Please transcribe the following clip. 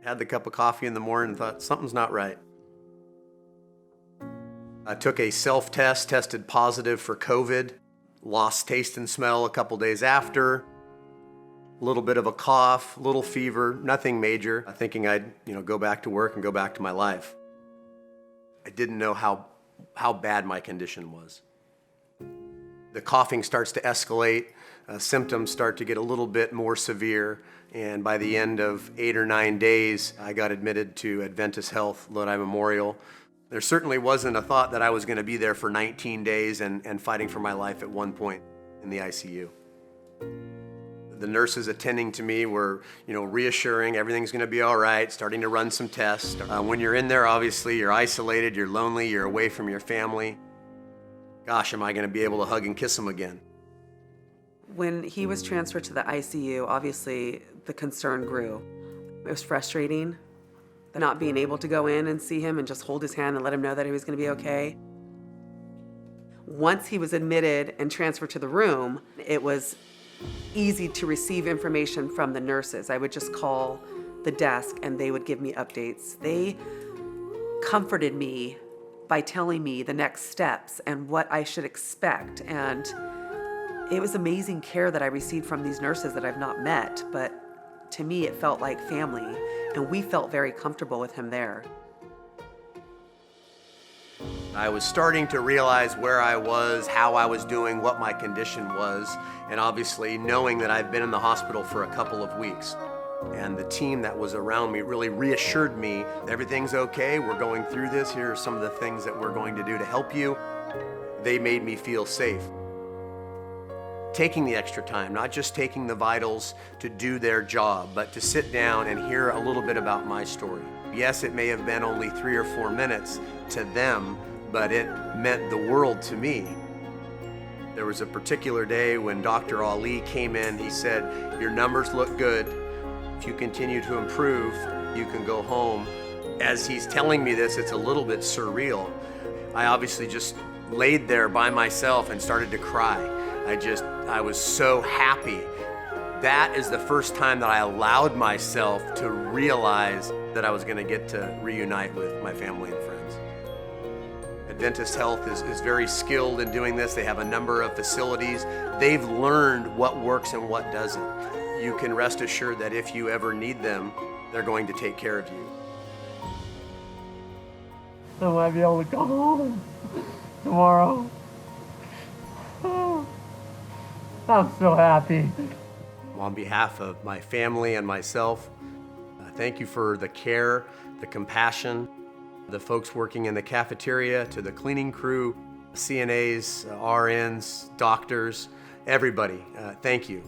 Had the cup of coffee in the morning and thought, something's not right. I took a self-test, tested positive for COVID, lost taste and smell a couple days after, a little bit of a cough, little fever, nothing major, thinking I'd go back to work and go back to my life. I didn't know how bad my condition was. The coughing starts to escalate, symptoms start to get a little bit more severe, and by the end of 8 or 9 days, I got admitted to Adventist Health, Lodi Memorial. There certainly wasn't a thought that I was going to be there for 19 days and fighting for my life at one point in the ICU. The nurses attending to me were, reassuring everything's going to be all right, starting to run some tests. When you're in there, obviously, you're isolated, you're lonely, you're away from your family. Gosh, am I going to be able to hug and kiss them again? When he was transferred to the ICU, obviously the concern grew. It was frustrating, not being able to go in and see him and just hold his hand and let him know that he was going to be okay. Once he was admitted and transferred to the room, it was easy to receive information from the nurses. I would just call the desk and they would give me updates. They comforted me by telling me the next steps and what I should expect. And it was amazing care that I received from these nurses that I've not met, but to me it felt like family, and we felt very comfortable with him there. I was starting to realize where I was, how I was doing, what my condition was, and obviously knowing that I've been in the hospital for a couple of weeks. And the team that was around me really reassured me, everything's okay, we're going through this, here are some of the things that we're going to do to help you. They made me feel safe. Taking the extra time, not just taking the vitals to do their job, but to sit down and hear a little bit about my story. Yes, it may have been only 3 or 4 minutes to them, but it meant the world to me. There was a particular day when Dr. Ali came in, he said, your numbers look good. If you continue to improve, you can go home. As he's telling me this, it's a little bit surreal. I obviously just laid there by myself and started to cry. I was so happy. That is the first time that I allowed myself to realize that I was going to get to reunite with my family and friends. Adventist Health is very skilled in doing this. They have a number of facilities. They've learned what works and what doesn't. You can rest assured that if you ever need them, they're going to take care of you. I might be able to go home tomorrow. I'm so happy. On behalf of my family and myself, thank you for the care, the compassion, the folks working in the cafeteria, to the cleaning crew, CNAs, RNs, doctors, everybody, thank you.